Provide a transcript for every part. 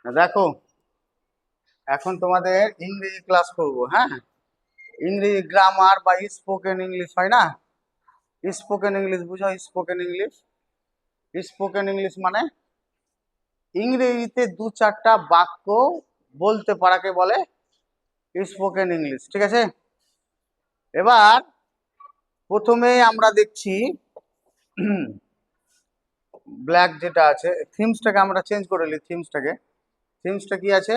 দেখো, এখন তোমাদের ইংরেজি ক্লাস করব। হ্যাঁ, ইংরেজি গ্রামার বা স্পোকেন ইংলিশ হয় না? স্পোকেন ইংলিশ বুঝো? স্পোকেন ইংলিশ মানে ইংরেজিতে দু চারটা বাক্য বলতে পারাকে বলে স্পোকেন ইংলিশ। ঠিক আছে, এবার প্রথমে আমরা দেখছি ব্ল্যাক যেটা আছে, থিমসটাকে আমরা চেঞ্জ করে নিই। থিমসটা কি আছে?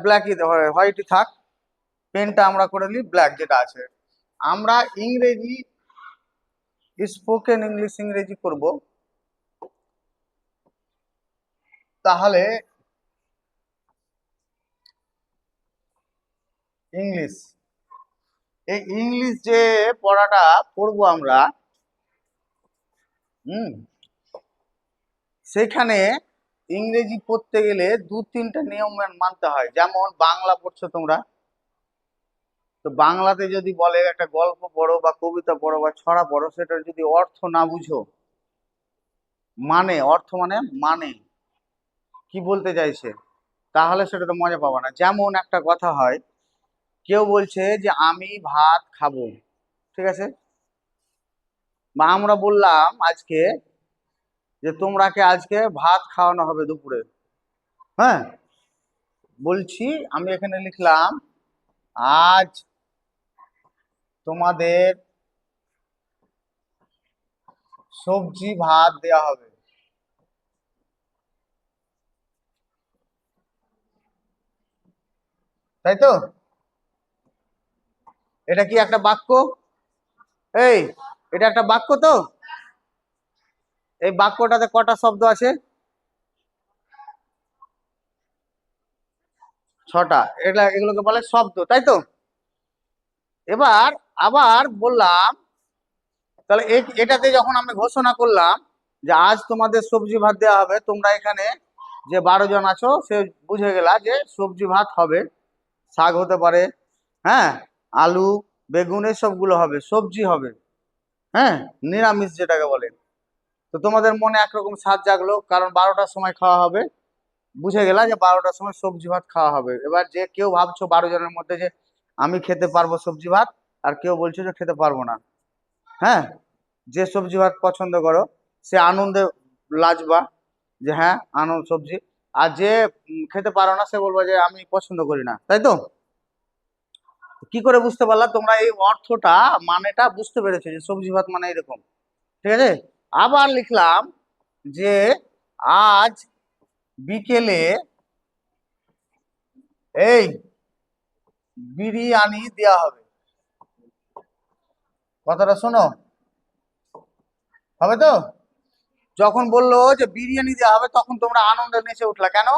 ব্ল্যাকই, হোয়াইটই থাক। পেনটা আমরা করে নিই ব্ল্যাক যেটা আছে। আমরা ইংরেজি স্পোকেন ইংরেজি করব। তাহলে ইংলিশ, এই ইংলিশ যে পড়াটা পড়বো আমরা, হুম, সেখানে ইংরেজি পড়তে গেলে দু তিনটা নিয়ম মানতে হয়। যেমন বাংলা পড়ছো তোমরা, তো বাংলাতে যদি বলে একটা গল্প পড়ো বা কবিতা পড়ো বা ছড়া পড়ো, সেটার যদি অর্থ না বুঝো, মানে অর্থ মানে কি বলতে চাইছে, তাহলে সেটা তো মজা পাবো না। যেমন একটা কথা হয়, কেউ বলছে যে আমি ভাত খাবো, ঠিক আছে, বা আমরা বললাম আজকে যে তোমরাকে আজকে ভাত খাওয়ানো হবে দুপুরে। হ্যাঁ, বলছি, আমি এখানে লিখলাম আজ তোমাদের সবজি ভাত দেয়া হবে। তাই তো? এটা কি একটা বাক্য? এই, এটা একটা বাক্য তো? এই বাক্যটাতে কটা শব্দ আছে? ছটা। এগুলোকে বলে শব্দ, তাই তো? এবার আবার বললাম, তাহলে এটাতে যখন আমি ঘোষণা করলাম যে আজ তোমাদের সবজি ভাত দেওয়া হবে, তোমরা এখানে যে 12 জন আছো সে বুঝে গেলা যে সবজি ভাত হবে। শাক হতে পারে, হ্যাঁ, আলু বেগুন এসবগুলো হবে, সবজি হবে। হ্যাঁ, নিরামিষ যেটাকে বলে। তো তোমাদের মনে একরকম স্বাদ জাগলো, কারণ 12টার সময় খাওয়া হবে। বুঝে গেলা যে 12টার সময় সবজি ভাত খাওয়া হবে। এবার যে কেউ ভাবছো 12 জনের মধ্যে যে আমি খেতে পারবো সবজি ভাত, আর কেউ বলছো যে খেতে পারবো না। হ্যাঁ, যে সবজি ভাত পছন্দ করো সে আনন্দে লাজবা যে হ্যাঁ আনন্দ সবজি। আর যে খেতে পারো না সে বলবো যে আমি পছন্দ করি না। তাই তো? কি করে বুঝতে পারলা তোমরা এই অর্থটা, মানেটা বুঝতে পেরেছো যে সবজি ভাত মানে এরকম? ঠিক আছে, আবার লিখলাম যে আজ বিকেলে এই বিরিয়ানি দেওয়া হবে। কথাটা শোনো, হবে তো? যখন বললো যে বিরিয়ানি দেওয়া হবে তখন তোমরা আনন্দে নেচে উঠলা কেন?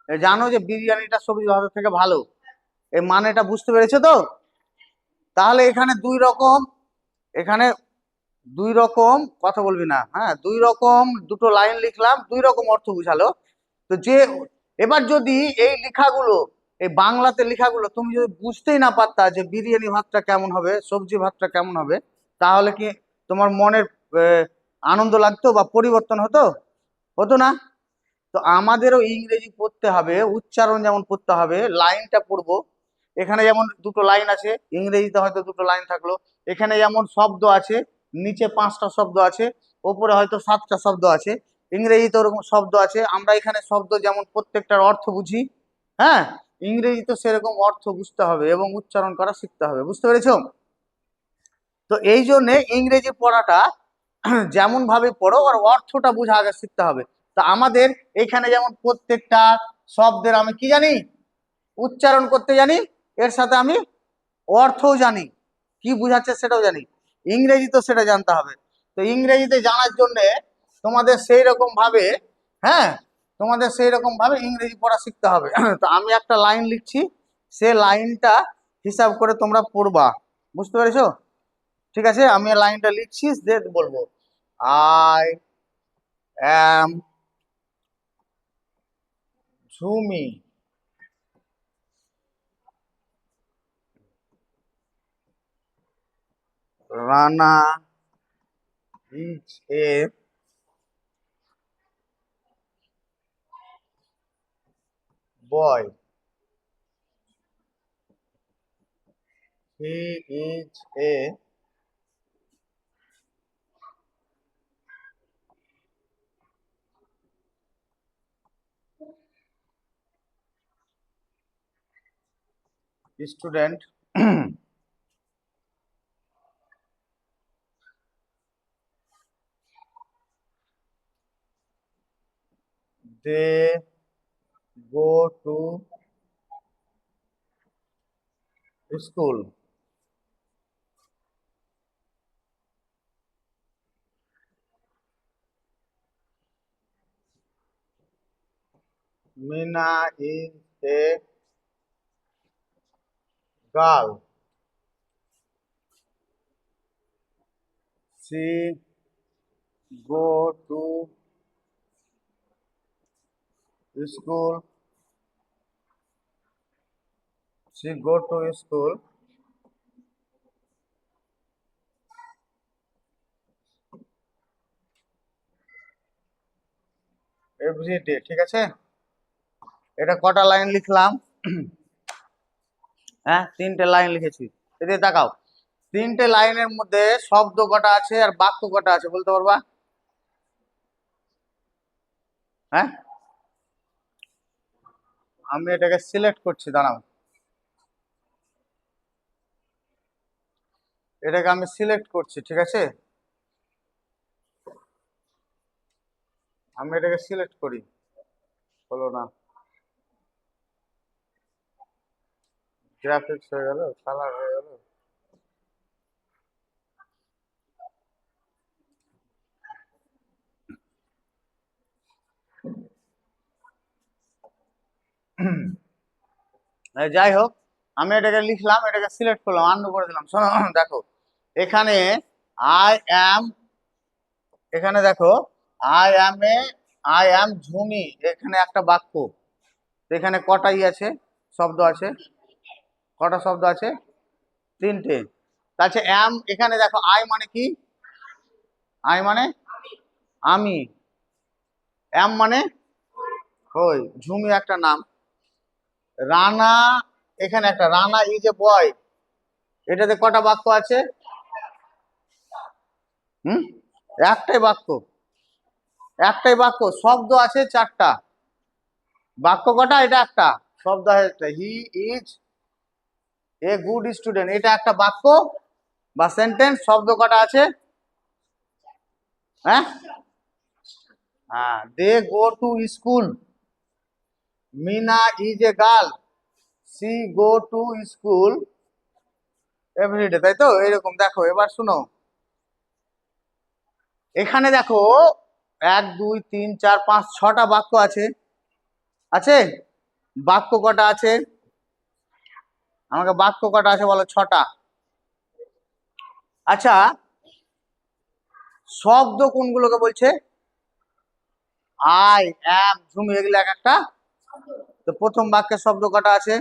জানো যে বিরিয়ানিটা সবজি ভাতের থেকে ভালো। এই মানেটা বুঝতে পেরেছো তো? তাহলে এখানে দুই রকম, এখানে দুই রকম কথা বলবি না। হ্যাঁ, দুই রকম দুটো লাইন লিখলাম, দুই রকম অর্থ বুঝালো। তো যে এবার যদি এই লেখাগুলো, এই বাংলাতে লেখাগুলো তুমি যদি বুঝতেই না পারতা যে বিরিয়ানি ভাতটা কেমন হবে, সবজি ভাতটা কেমন হবে, তাহলে কি তোমার মনের আনন্দ লাগতো বা পরিবর্তন হতো? হতো না। তো আমাদেরও ইংরেজি পড়তে হবে, উচ্চারণ যেমন পড়তে হবে, লাইনটা পড়বো। এখানে যেমন দুটো লাইন আছে, ইংরেজিতে হয়তো দুটো লাইন থাকলো। এখানে যেমন শব্দ আছে, নিচে 5টা শব্দ আছে, ওপরে হয়তো 7টা শব্দ আছে। ইংরেজিতে ওরকম শব্দ আছে। আমরা এখানে শব্দ যেমন প্রত্যেকটার অর্থ বুঝি, হ্যাঁ, ইংরেজিতে সেরকম অর্থ বুঝতে হবে এবং উচ্চারণ করা শিখতে হবে। বুঝতে পেরেছো? তো এই জন্যে ইংরেজি পড়াটা যেমন ভাবে পড়ো আর অর্থটা বুঝা আগে শিখতে হবে। তা আমাদের এখানে যেমন প্রত্যেকটা শব্দের আমি কি জানি, উচ্চারণ করতে জানি, এর সাথে আমি অর্থও জানি, কি বুঝাচ্ছে সেটাও জানি। ইংরেজি তো সেটা জানতে হবে। তো ইংরেজিতে জানার জন্য তোমাদের সেই রকম ভাবে, হ্যাঁ, তোমাদের সেই রকম ভাবে ইংরেজি পড়া শিখতে হবে। তো আমি একটা লাইন লিখছি, সে লাইনটা হিসাব করে তোমরা পড়বা। বুঝতে পেরেছো? ঠিক আছে, আমি লাইনটা লিখছি, যে বলবো I am ঝুমি Rana is a boy. He is a student. They go to school. Mina is a girl. She go to school. She go to school every day. ঠিক আছে, এটা কটা লাইন লিখলাম? হ্যাঁ, 3টে লাইন লিখেছি। এদিকে তাকাও, 3টে লাইনের মধ্যে শব্দ কটা আছে আর বাক্য কটা আছে বলতে পারবা? হ্যাঁ, আমি এটাকে সিলেক্ট করছি, দাঁড়াও, এটাকে আমি সিলেক্ট করছি। ঠিক আছে, আমি এটাকে সিলেক্ট করি, হলো না, গ্রাফিক্স হয়ে গেল, কালার হয়ে গেল। যাই হোক, আমি এটাকে লিখলাম, এটাকে সিলেক্ট করলাম, আনডু করে দিলাম। শোনো, দেখো এখানে আই অ্যাম, এখানে দেখো আই অ্যাম ঝুমি, এখানে একটা বাক্য। এখানে কটা আছে, শব্দ আছে? কটা শব্দ আছে? 3টে। তাহলে অ্যাম, এখানে দেখো আই মানে কি? আই মানে আমি, অ্যাম মানে ওই ঝুমি একটা নাম। রানা, এখানে একটা রানা ইজ এ বয়, এটাতে কটা বাক্য আছে? হুম, একটাই বাক্য, একটাই বাক্য, শব্দ আছে 4টা, বাক্য কটা? এটা একটা, শব্দ আছে। He is a good student, এটা একটা বাক্য বা সেন্টেন্স। শব্দ কটা আছে? হ্যাঁ, হ্যাঁ, they go to school, Meena is a girl, she go to school everyday, তাই তো? এরকম দেখো, এবার শুনো, এখানে দেখো 1 2 3 4 5 6টা বাক্য আছে, আছে? বাক্য কটা আছে? আমাকে বাক্য কটা আছে বলো? 6টা। আচ্ছা, শব্দ কোনগুলোকে বলছে? আই অ্যাম ঝুমি, এগুলো এক একটা। তো প্রথম বাক্যের শব্দ কটা আছে?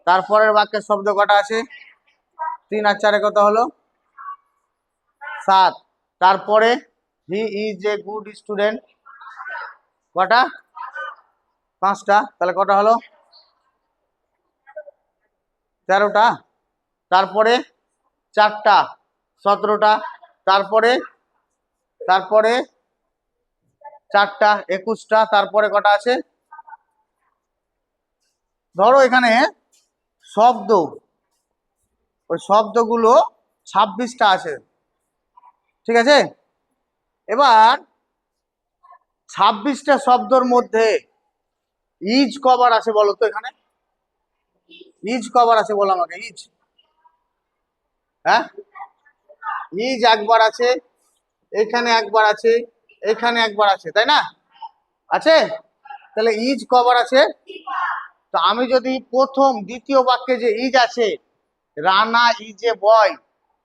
তারপরের বাক্যের শব্দ কটা আছে? 3 আর 4 কত হলো? 7। তারপরে he is a good student, কটা? 5টা। তাহলে কটা হলো? 13টা। তারপরে 4টা, 17টা। তারপরে তারপরে 4টা, 21টা। তারপরে কটা আছে? ধরো এখানে শব্দ, ওই শব্দগুলো 26টা আছে, ঠিক আছে? এবার 26টা শব্দর মধ্যে ইজ কবার আছে বলো তো? এখানে ইজ কবার আছে বলো আমাকে, ইজ। হ্যাঁ, ইজ একবার আছে, এখানে একবার আছে, এখানে একবার আছে, তাই না? আছে? তাহলে ইজ কবার আছে? তো আমি যদি প্রথম দ্বিতীয় বাক্যে যে ইজ আছে, Rana is a boy,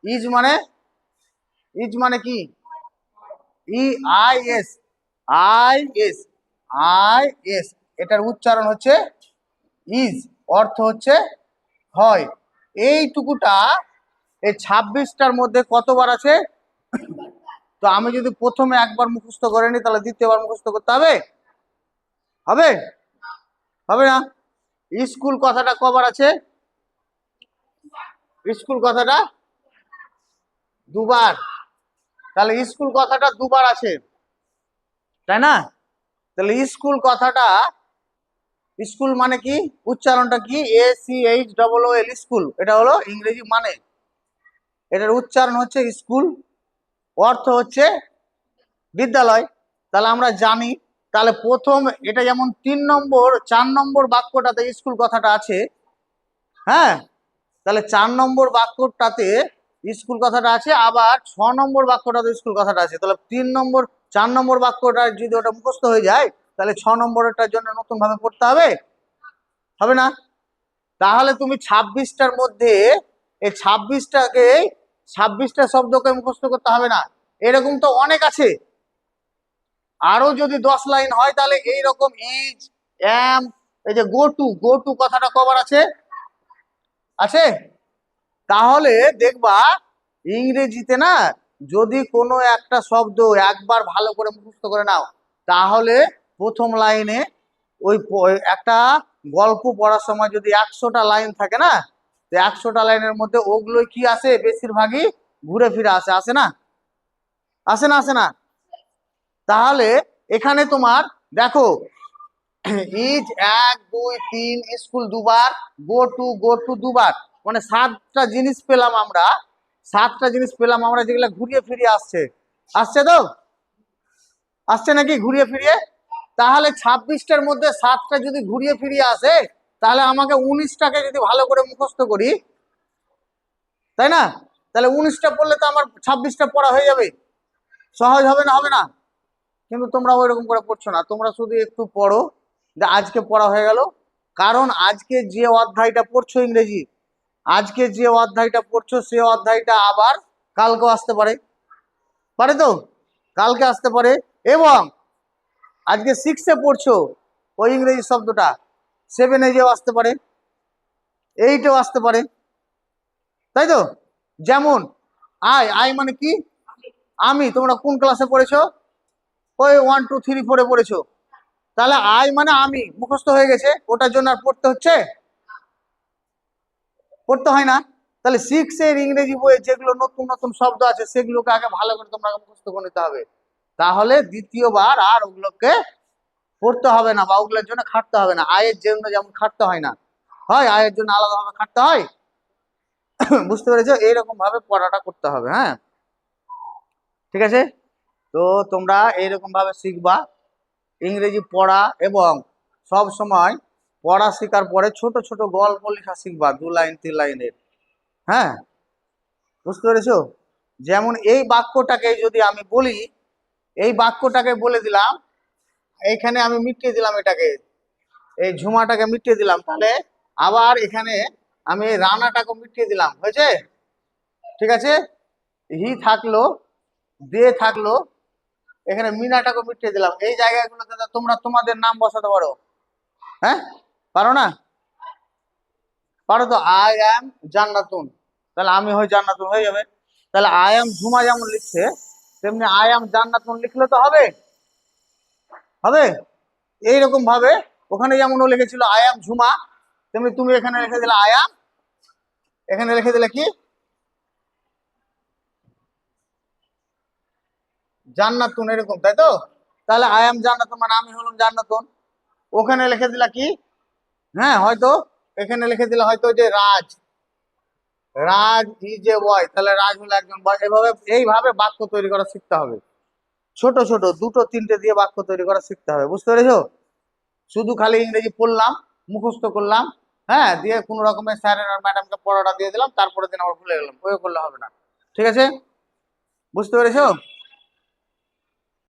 is মানে, ইজ মানে কি? E I S, I S, I S, এটার উচ্চারণ হচ্ছে ইজ, অর্থ হচ্ছে হয়। এইটুকুটা এই 26টার মধ্যে কতবার আছে? তো আমি যদি প্রথমে একবার মুখস্থ করে নিই, তাহলে দ্বিতীয়বার মুখস্থ করতে হবে? হবে? হবে না। স্কুল কথাটা কবার আছে? স্কুল কথাটা দুবার। তাহলে স্কুল কথাটা দুবার আছে, তাই না? তাহলে স্কুল কথাটা, স্কুল মানে কি, উচ্চারণটা কি? SCHOOL, school. এটা হলো ইংরেজি মানে, এটার উচ্চারণ হচ্ছে স্কুল, অর্থ হচ্ছে বিদ্যালয়। তাহলে আমরা জানি, তাহলে প্রথম এটা যেমন 3 নম্বর 4 নম্বর বাক্যটাতে স্কুল কথাটা আছে, হ্যাঁ, তাহলে 4 নম্বর বাক্যটাতে স্কুল কথাটা আছে, আবার 6 নম্বর বাক্যটাতে স্কুল কথাটা আছে। তাহলে 3 নম্বর 4 নম্বর বাক্যটা যদি ওটা মুখস্থ হয়ে যায়, তাহলে 6 নম্বরটার জন্য নতুন ভাবে পড়তে হবে, হবে না? তাহলে তুমি 26টার মধ্যে এই 26টা শব্দকে মুখস্থ করতে হবে না, এরকম তো অনেক আছে। আরো যদি 10 লাইন হয় তাহলে এইরকম ইজ, এম, এই যে গো টু কথাটা কবার আছে? আছে। তাহলে দেখবা ইংরেজিতে না, যদি কোনো একটা শব্দ একবার ভালো করে মুখস্থ করে নাও, তাহলে প্রথম লাইনে ওই একটা গল্প পড়ার সময় যদি 100টা লাইন থাকে না, তো 100টা লাইনের মধ্যে ওগুলোই কি আসে, বেশিরভাগই ঘুরে ফিরে আসে, আসে না? আসে না? আসে না? তাহলে এখানে তোমার দেখো, ইজ 1 2 3, স্কুল দুবার, গো টু দুবার, মানে 7টা জিনিস পেলাম আমরা, 7টা জিনিস পেলাম আমরা যেগুলো ঘুরিয়ে ফিরিয়ে আসছে। আসছে তো? আসছে নাকি ঘুরিয়ে ফিরিয়ে? তাহলে 26টার মধ্যে 7টা যদি ঘুরিয়ে ফিরিয়ে আসে, তাহলে আমাকে 19টাকে যদি ভালো করে মুখস্থ করি, তাই না? তাহলে 19টা পড়লে তো আমার 26টা পড়া হয়ে যাবে। সহজ হবে না? হবে না? কিন্তু তোমরা ওইরকম করে পড়ছো না, তোমরা শুধু একটু পড়ো যে আজকে পড়া হয়ে গেল। কারণ আজকে যে অধ্যায়টা পড়ছো ইংরেজি, আজকে যে অধ্যায়টা পড়ছো সে অধ্যায়টা আবার কালকেও আসতে পারে, পারে তো? কালকে আসতে পারে। এবং আজকে 6-এ পড়ছো ওই ইংরেজি শব্দটা, 7-এ যেও আসতে পারে, 8-এও আসতে পারে, তাই তো? যেমন আই মানে কি? আমি। তোমরা কোন ক্লাসে পড়েছো? ওই 1 2 3 4-এ পড়েছো। তাহলে আই মানে আমি, মুখস্থ হয়ে গেছে, ওটার জন্য আর পড়তে হচ্ছে? পড়তে হয় না। তাহলে 6-এর ইংরেজি বইয়ে যেগুলো নতুন নতুন শব্দ আছে সেগুলোকে আগে ভালো করে তোমরা মুখস্থ করে নিতে হবে, তাহলে দ্বিতীয়বার আর ওগুলোকে পড়তে হবে না, বা ওগুলোর জন্য খাটতে হবে না। আয়ের জন্য যেমন খাটতে হয় না, হয় আয়ের জন্য আলাদাভাবে খাটতে হয়। বুঝতে পেরেছো? এইরকম ভাবে পড়াটা করতে হবে, হ্যাঁ, ঠিক আছে? তো তোমরা এইরকম ভাবে শিখবা ইংরেজি পড়া, এবং সব সময় পড়া শেখার পরে ছোট ছোট গল্প লেখা শিখবা, 2 লাইন 3 লাইনের, হ্যাঁ, বুঝতে পেরেছো? যেমন এই বাক্যটাকে যদি আমি বলি, এই বাক্যটাকে বলে দিলাম, এইখানে আমি মিটিয়ে দিলাম এটাকে, এই ঝুমাটাকে মিটিয়ে দিলাম, তাহলে আবার এখানে আমি এই রানাটাকে মিটিয়ে দিলাম, হয়েছে? ঠিক আছে? হি থাকলো, দে থাকলো, এখানে মিনাটাকে মিটিয়ে দিলাম, এই জায়গাগুলোতে তোমরা তোমাদের নাম বসাতে পারো, হ্যাঁ? পারো না? পারো তো। আই অ্যাম জান্নাতুন, তাহলে আমি হই জান্নাতুন, হয়ে যাবে। তাহলে আই অ্যাম ঝুমা যেমন লিখছে, তেমনি আই অ্যাম জান্নাতুন লিখলে তো হবে, হবে। এইরকম ভাবে ওখানে যেমন ও লিখেছিল আই অ্যাম ঝুমা, তেমনি তুমি এখানে লিখে দিলে আই অ্যাম, এখানে লিখে দিলে কি, জান্নাতুন, এরকম, তাই তো? তাহলে আই অ্যাম জান্নাতুন মানে আমি হলাম জান্নাতুন। ওখানে লিখে দিলা কি, হ্যাঁ, হয়তো এখানে লিখে দিলে হয়তো যে রাজ, রাজ ইজ এ বয়, তাহলে রাজ হলো একজন বয়। এভাবে এইভাবে বাক্য তৈরি করা শিখতে হবে, ছোট ছোট 2 3টে দিয়ে বাক্য তৈরি করা শিখতে হবে, বুঝতে পেরেছো? শুধু খালি ইংরেজি পড়লাম, মুখস্থ করলাম, হ্যাঁ, দিয়ে কোনো রকমের স্যারের আর ম্যাডামকে পড়াটা দিয়ে দিলাম, তারপরে দিন আবার ভুলে গেলাম, ওই করলে হবে না, ঠিক আছে? বুঝতে পেরেছো?